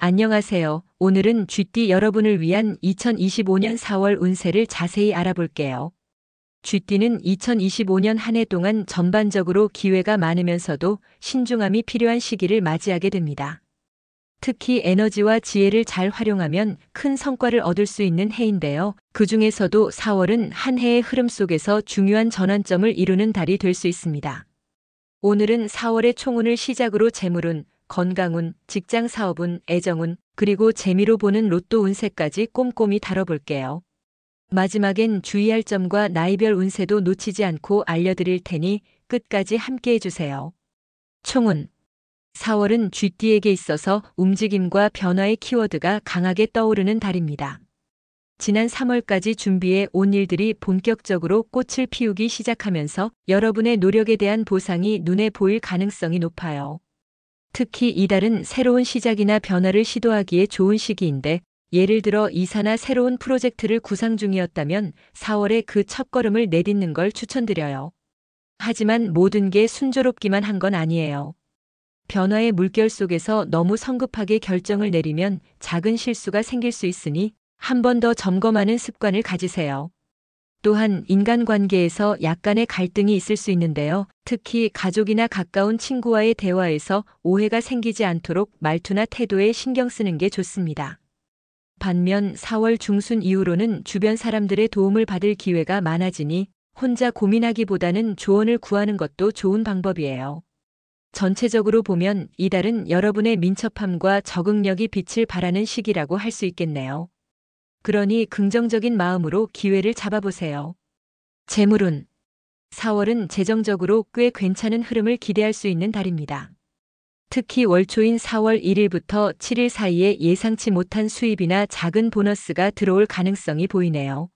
안녕하세요. 오늘은 쥐띠 여러분을 위한 2025년 4월 운세를 자세히 알아볼게요. 쥐띠는 2025년 한 해 동안 전반적으로 기회가 많으면서도 신중함이 필요한 시기를 맞이하게 됩니다. 특히 에너지와 지혜를 잘 활용하면 큰 성과를 얻을 수 있는 해인데요. 그 중에서도 4월은 한 해의 흐름 속에서 중요한 전환점을 이루는 달이 될 수 있습니다. 오늘은 4월의 총운을 시작으로 재물운, 건강운, 직장 사업운, 애정운, 그리고 재미로 보는 로또 운세까지 꼼꼼히 다뤄볼게요. 마지막엔 주의할 점과 나이별 운세도 놓치지 않고 알려드릴 테니 끝까지 함께 해주세요. 총운. 4월은 쥐띠에게 있어서 움직임과 변화의 키워드가 강하게 떠오르는 달입니다. 지난 3월까지 준비해 온 일들이 본격적으로 꽃을 피우기 시작하면서 여러분의 노력에 대한 보상이 눈에 보일 가능성이 높아요. 특히 이달은 새로운 시작이나 변화를 시도하기에 좋은 시기인데, 예를 들어 이사나 새로운 프로젝트를 구상 중이었다면 4월에 그 첫걸음을 내딛는 걸 추천드려요. 하지만 모든 게 순조롭기만 한 건 아니에요. 변화의 물결 속에서 너무 성급하게 결정을 내리면 작은 실수가 생길 수 있으니 한 번 더 점검하는 습관을 가지세요. 또한 인간관계에서 약간의 갈등이 있을 수 있는데요. 특히 가족이나 가까운 친구와의 대화에서 오해가 생기지 않도록 말투나 태도에 신경 쓰는 게 좋습니다. 반면 4월 중순 이후로는 주변 사람들의 도움을 받을 기회가 많아지니 혼자 고민하기보다는 조언을 구하는 것도 좋은 방법이에요. 전체적으로 보면 이달은 여러분의 민첩함과 적응력이 빛을 발하는 시기라고 할 수 있겠네요. 그러니 긍정적인 마음으로 기회를 잡아보세요. 재물운. 4월은 재정적으로 꽤 괜찮은 흐름을 기대할 수 있는 달입니다. 특히 월초인 4월 1일부터 7일 사이에 예상치 못한 수입이나 작은 보너스가 들어올 가능성이 보이네요.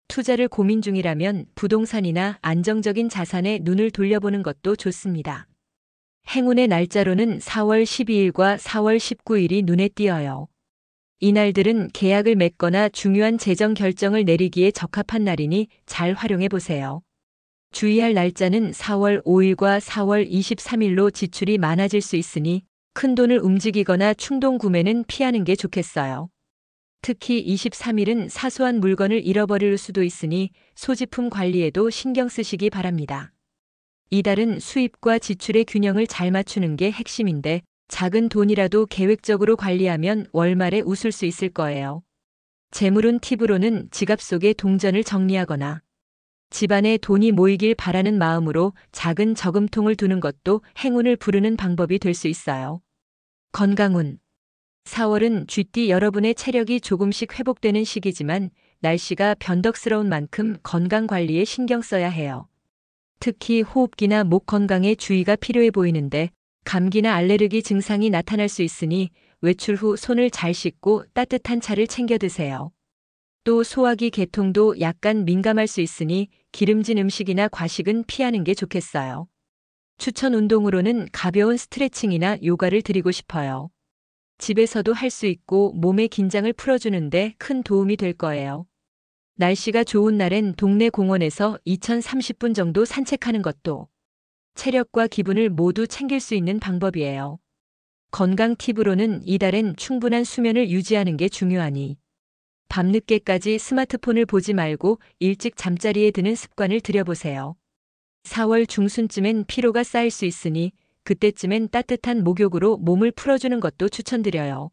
투자를 고민 중이라면 부동산이나 안정적인 자산에 눈을 돌려보는 것도 좋습니다. 행운의 날짜로는 4월 12일과 4월 19일이 눈에 띄어요. 이날들은 계약을 맺거나 중요한 재정 결정을 내리기에 적합한 날이니 잘 활용해 보세요. 주의할 날짜는 4월 5일과 4월 23일로 지출이 많아질 수 있으니 큰 돈을 움직이거나 충동 구매는 피하는 게 좋겠어요. 특히 23일은 사소한 물건을 잃어버릴 수도 있으니 소지품 관리에도 신경 쓰시기 바랍니다. 이달은 수입과 지출의 균형을 잘 맞추는 게 핵심인데, 작은 돈이라도 계획적으로 관리하면 월말에 웃을 수 있을 거예요. 재물운 팁으로는 지갑 속에 동전을 정리하거나 집안에 돈이 모이길 바라는 마음으로 작은 저금통을 두는 것도 행운을 부르는 방법이 될 수 있어요. 건강운. 4월은 쥐띠 여러분의 체력이 조금씩 회복되는 시기지만 날씨가 변덕스러운 만큼 건강 관리에 신경 써야 해요. 특히 호흡기나 목 건강에 주의가 필요해 보이는데, 감기나 알레르기 증상이 나타날 수 있으니 외출 후 손을 잘 씻고 따뜻한 차를 챙겨 드세요. 또 소화기 계통도 약간 민감할 수 있으니 기름진 음식이나 과식은 피하는 게 좋겠어요. 추천 운동으로는 가벼운 스트레칭이나 요가를 드리고 싶어요. 집에서도 할 수 있고 몸의 긴장을 풀어주는데 큰 도움이 될 거예요. 날씨가 좋은 날엔 동네 공원에서 2030분 정도 산책하는 것도 체력과 기분을 모두 챙길 수 있는 방법이에요. 건강 팁으로는 이달엔 충분한 수면을 유지하는 게 중요하니 밤늦게까지 스마트폰을 보지 말고 일찍 잠자리에 드는 습관을 들여보세요. 4월 중순쯤엔 피로가 쌓일 수 있으니 그때쯤엔 따뜻한 목욕으로 몸을 풀어주는 것도 추천드려요.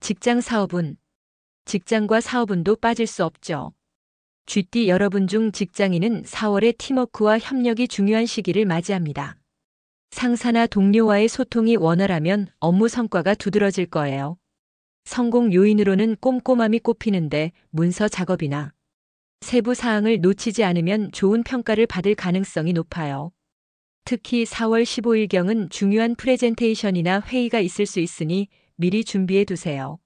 직장 사업운. 직장과 사업운도 빠질 수 없죠. 쥐띠 여러분 중 직장인은 4월에 팀워크와 협력이 중요한 시기를 맞이합니다. 상사나 동료와의 소통이 원활하면 업무 성과가 두드러질 거예요. 성공 요인으로는 꼼꼼함이 꼽히는데 문서 작업이나 세부 사항을 놓치지 않으면 좋은 평가를 받을 가능성이 높아요. 특히 4월 15일경은 중요한 프레젠테이션이나 회의가 있을 수 있으니 미리 준비해 두세요.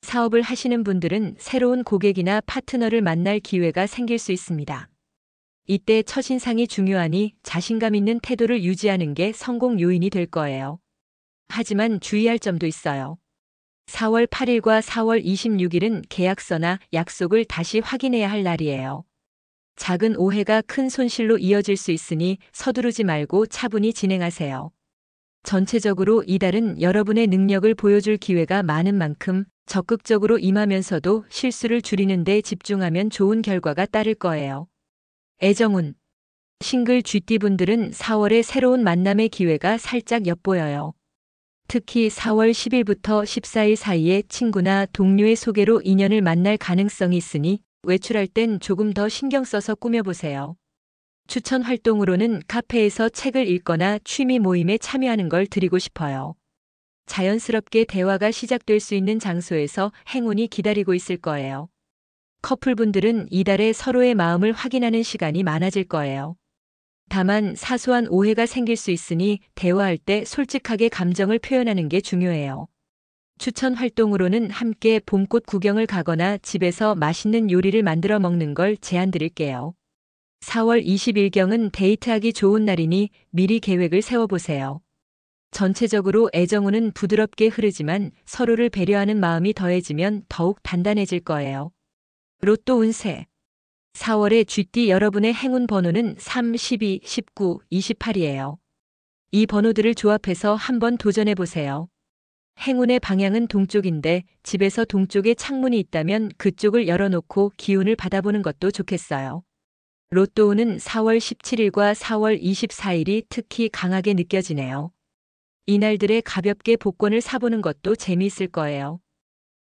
사업을 하시는 분들은 새로운 고객이나 파트너를 만날 기회가 생길 수 있습니다. 이때 첫인상이 중요하니 자신감 있는 태도를 유지하는 게 성공 요인이 될 거예요. 하지만 주의할 점도 있어요. 4월 8일과 4월 26일은 계약서나 약속을 다시 확인해야 할 날이에요. 작은 오해가 큰 손실로 이어질 수 있으니 서두르지 말고 차분히 진행하세요. 전체적으로 이달은 여러분의 능력을 보여줄 기회가 많은 만큼 적극적으로 임하면서도 실수를 줄이는 데 집중하면 좋은 결과가 따를 거예요. 애정운. 싱글 GT분들은 4월에 새로운 만남의 기회가 살짝 엿보여요. 특히 4월 10일부터 14일 사이에 친구나 동료의 소개로 인연을 만날 가능성이 있으니 외출할 땐 조금 더 신경 써서 꾸며보세요. 추천 활동으로는 카페에서 책을 읽거나 취미 모임에 참여하는 걸 드리고 싶어요. 자연스럽게 대화가 시작될 수 있는 장소에서 행운이 기다리고 있을 거예요. 커플분들은 이달에 서로의 마음을 확인하는 시간이 많아질 거예요. 다만 사소한 오해가 생길 수 있으니 대화할 때 솔직하게 감정을 표현하는 게 중요해요. 추천 활동으로는 함께 봄꽃 구경을 가거나 집에서 맛있는 요리를 만들어 먹는 걸 제안드릴게요. 4월 20일경은 데이트하기 좋은 날이니 미리 계획을 세워보세요. 전체적으로 애정운은 부드럽게 흐르지만 서로를 배려하는 마음이 더해지면 더욱 단단해질 거예요. 로또 운세. 4월의 쥐띠 여러분의 행운 번호는 3, 12, 19, 28이에요. 이 번호들을 조합해서 한번 도전해보세요. 행운의 방향은 동쪽인데 집에서 동쪽에 창문이 있다면 그쪽을 열어놓고 기운을 받아보는 것도 좋겠어요. 로또운은 4월 17일과 4월 24일이 특히 강하게 느껴지네요. 이날들에 가볍게 복권을 사보는 것도 재미있을 거예요.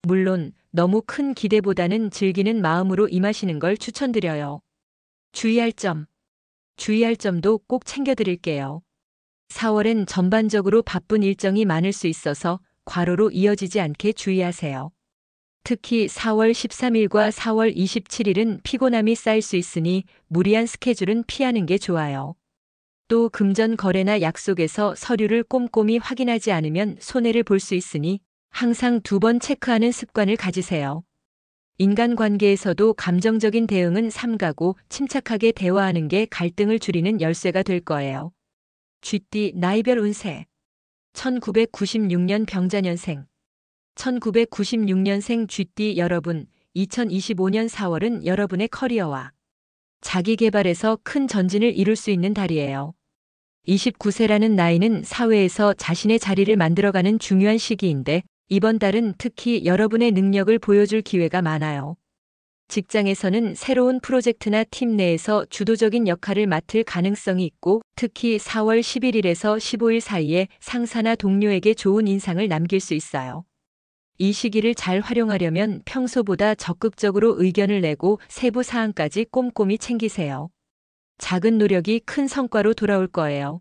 물론 너무 큰 기대보다는 즐기는 마음으로 임하시는 걸 추천드려요. 주의할 점도 꼭 챙겨드릴게요. 4월엔 전반적으로 바쁜 일정이 많을 수 있어서 과로로 이어지지 않게 주의하세요. 특히 4월 13일과 4월 27일은 피곤함이 쌓일 수 있으니 무리한 스케줄은 피하는 게 좋아요. 또 금전 거래나 약속에서 서류를 꼼꼼히 확인하지 않으면 손해를 볼 수 있으니 항상 2번 체크하는 습관을 가지세요. 인간관계에서도 감정적인 대응은 삼가고 침착하게 대화하는 게 갈등을 줄이는 열쇠가 될 거예요. 쥐띠 나이별 운세. 1996년 병자년생. 1996년생 쥐띠 여러분, 2025년 4월은 여러분의 커리어와 자기 개발에서 큰 전진을 이룰 수 있는 달이에요. 29세라는 나이는 사회에서 자신의 자리를 만들어가는 중요한 시기인데 이번 달은 특히 여러분의 능력을 보여줄 기회가 많아요. 직장에서는 새로운 프로젝트나 팀 내에서 주도적인 역할을 맡을 가능성이 있고 특히 4월 11일에서 15일 사이에 상사나 동료에게 좋은 인상을 남길 수 있어요. 이 시기를 잘 활용하려면 평소보다 적극적으로 의견을 내고 세부 사항까지 꼼꼼히 챙기세요. 작은 노력이 큰 성과로 돌아올 거예요.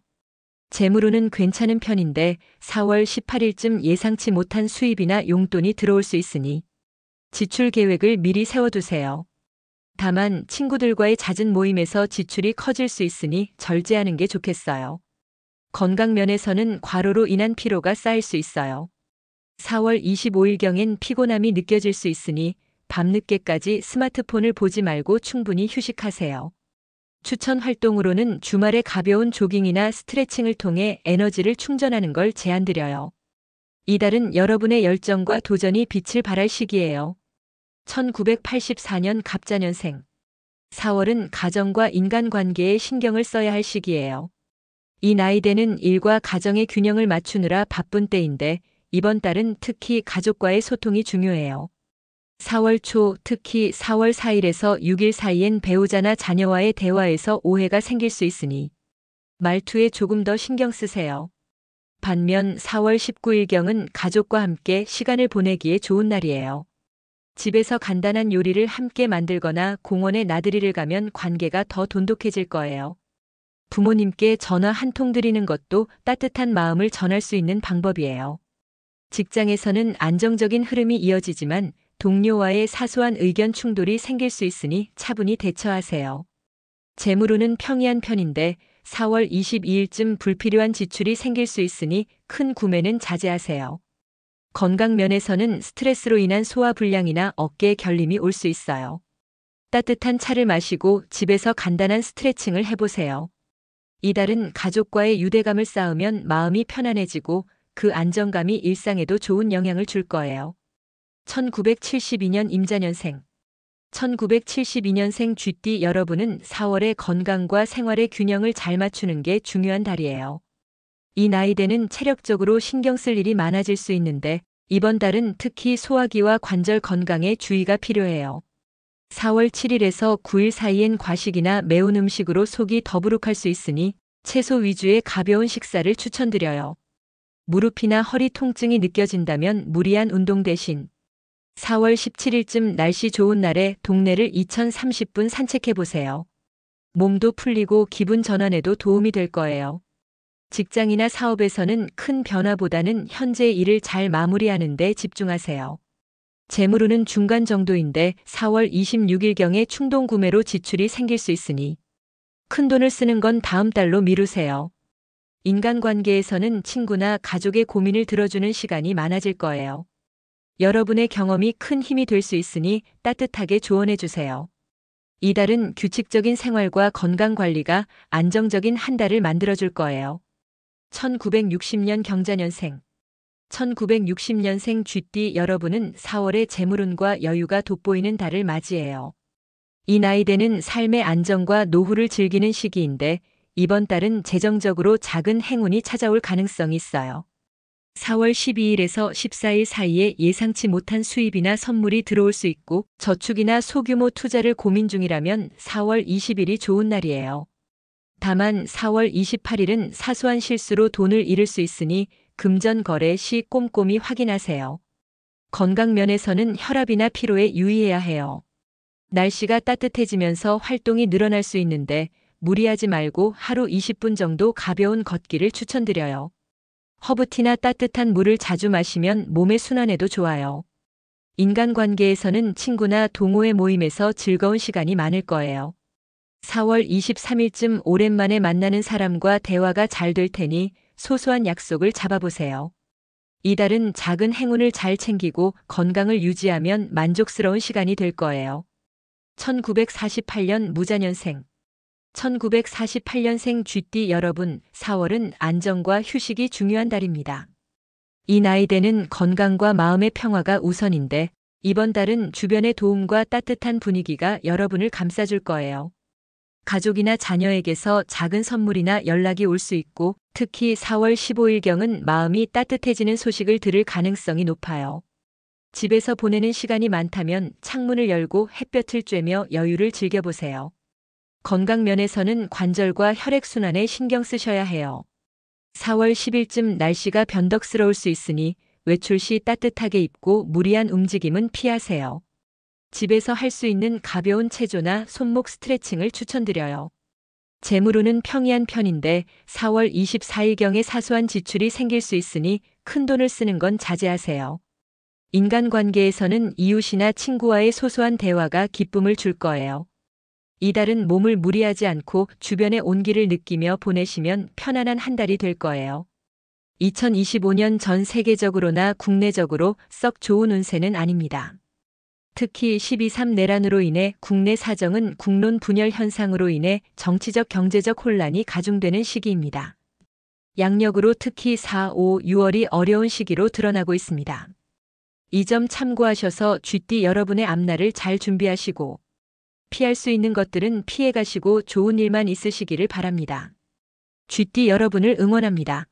재물운은 괜찮은 편인데 4월 18일쯤 예상치 못한 수입이나 용돈이 들어올 수 있으니 지출 계획을 미리 세워두세요. 다만 친구들과의 잦은 모임에서 지출이 커질 수 있으니 절제하는 게 좋겠어요. 건강 면에서는 과로로 인한 피로가 쌓일 수 있어요. 4월 25일경엔 피곤함이 느껴질 수 있으니 밤늦게까지 스마트폰을 보지 말고 충분히 휴식하세요. 추천 활동으로는 주말에 가벼운 조깅이나 스트레칭을 통해 에너지를 충전하는 걸 제안드려요. 이달은 여러분의 열정과 도전이 빛을 발할 시기예요. 1984년 갑자년생. 4월은 가정과 인간관계에 신경을 써야 할 시기예요. 이 나이대는 일과 가정의 균형을 맞추느라 바쁜 때인데 이번 달은 특히 가족과의 소통이 중요해요. 4월 초 특히 4월 4일에서 6일 사이엔 배우자나 자녀와의 대화에서 오해가 생길 수 있으니 말투에 조금 더 신경 쓰세요. 반면 4월 19일경은 가족과 함께 시간을 보내기에 좋은 날이에요. 집에서 간단한 요리를 함께 만들거나 공원에 나들이를 가면 관계가 더 돈독해질 거예요. 부모님께 전화 한 통 드리는 것도 따뜻한 마음을 전할 수 있는 방법이에요. 직장에서는 안정적인 흐름이 이어지지만 동료와의 사소한 의견 충돌이 생길 수 있으니 차분히 대처하세요. 재물운은 평이한 편인데 4월 22일쯤 불필요한 지출이 생길 수 있으니 큰 구매는 자제하세요. 건강 면에서는 스트레스로 인한 소화불량이나 어깨에 결림이 올 수 있어요. 따뜻한 차를 마시고 집에서 간단한 스트레칭을 해보세요. 이달은 가족과의 유대감을 쌓으면 마음이 편안해지고 그 안정감이 일상에도 좋은 영향을 줄 거예요. 1972년 임자년생. 1972년생 쥐띠 여러분은 4월에 건강과 생활의 균형을 잘 맞추는 게 중요한 달이에요. 이 나이대는 체력적으로 신경 쓸 일이 많아질 수 있는데 이번 달은 특히 소화기와 관절 건강에 주의가 필요해요. 4월 7일에서 9일 사이엔 과식이나 매운 음식으로 속이 더부룩할 수 있으니 채소 위주의 가벼운 식사를 추천드려요. 무릎이나 허리 통증이 느껴진다면 무리한 운동 대신 4월 17일쯤 날씨 좋은 날에 동네를 2030분 산책해 보세요. 몸도 풀리고 기분 전환에도 도움이 될 거예요. 직장이나 사업에서는 큰 변화보다는 현재 일을 잘 마무리하는 데 집중하세요. 재물운은 중간 정도인데 4월 26일경에 충동 구매로 지출이 생길 수 있으니 큰돈을 쓰는 건 다음 달로 미루세요. 인간관계에서는 친구나 가족의 고민을 들어주는 시간이 많아질 거예요. 여러분의 경험이 큰 힘이 될 수 있으니 따뜻하게 조언해 주세요. 이달은 규칙적인 생활과 건강 관리가 안정적인 한 달을 만들어줄 거예요. 1960년 경자년생 1960년생 쥐띠 여러분은 4월에 재물운과 여유가 돋보이는 달을 맞이해요. 이 나이대는 삶의 안정과 노후를 즐기는 시기인데 이번 달은 재정적으로 작은 행운이 찾아올 가능성이 있어요. 4월 12일에서 14일 사이에 예상치 못한 수입이나 선물이 들어올 수 있고 저축이나 소규모 투자를 고민 중이라면 4월 20일이 좋은 날이에요. 다만 4월 28일은 사소한 실수로 돈을 잃을 수 있으니 금전 거래 시 꼼꼼히 확인하세요. 건강 면에서는 혈압이나 피로에 유의해야 해요. 날씨가 따뜻해지면서 활동이 늘어날 수 있는데 무리하지 말고 하루 20분 정도 가벼운 걷기를 추천드려요. 허브티나 따뜻한 물을 자주 마시면 몸의 순환에도 좋아요. 인간관계에서는 친구나 동호회 모임에서 즐거운 시간이 많을 거예요. 4월 23일쯤 오랜만에 만나는 사람과 대화가 잘 될 테니 소소한 약속을 잡아보세요. 이달은 작은 행운을 잘 챙기고 건강을 유지하면 만족스러운 시간이 될 거예요. 1948년 무자년생 1948년생 쥐띠 여러분, 4월은 안정과 휴식이 중요한 달입니다. 이 나이대는 건강과 마음의 평화가 우선인데 이번 달은 주변의 도움과 따뜻한 분위기가 여러분을 감싸줄 거예요. 가족이나 자녀에게서 작은 선물이나 연락이 올 수 있고 특히 4월 15일경은 마음이 따뜻해지는 소식을 들을 가능성이 높아요. 집에서 보내는 시간이 많다면 창문을 열고 햇볕을 쬐며 여유를 즐겨보세요. 건강 면에서는 관절과 혈액순환에 신경 쓰셔야 해요. 4월 10일쯤 날씨가 변덕스러울 수 있으니 외출 시 따뜻하게 입고 무리한 움직임은 피하세요. 집에서 할 수 있는 가벼운 체조나 손목 스트레칭을 추천드려요. 재물운은 평이한 편인데 4월 24일경에 사소한 지출이 생길 수 있으니 큰돈을 쓰는 건 자제하세요. 인간관계에서는 이웃이나 친구와의 소소한 대화가 기쁨을 줄 거예요. 이달은 몸을 무리하지 않고 주변의 온기를 느끼며 보내시면 편안한 한 달이 될 거예요. 2025년 전 세계적으로나 국내적으로 썩 좋은 운세는 아닙니다. 특히 12.3 내란으로 인해 국내 사정은 국론 분열 현상으로 인해 정치적 경제적 혼란이 가중되는 시기입니다. 양력으로 특히 4, 5, 6월이 어려운 시기로 드러나고 있습니다. 이 점 참고하셔서 쥐띠 여러분의 앞날을 잘 준비하시고 피할 수 있는 것들은 피해가시고 좋은 일만 있으시기를 바랍니다. 쥐띠 여러분을 응원합니다.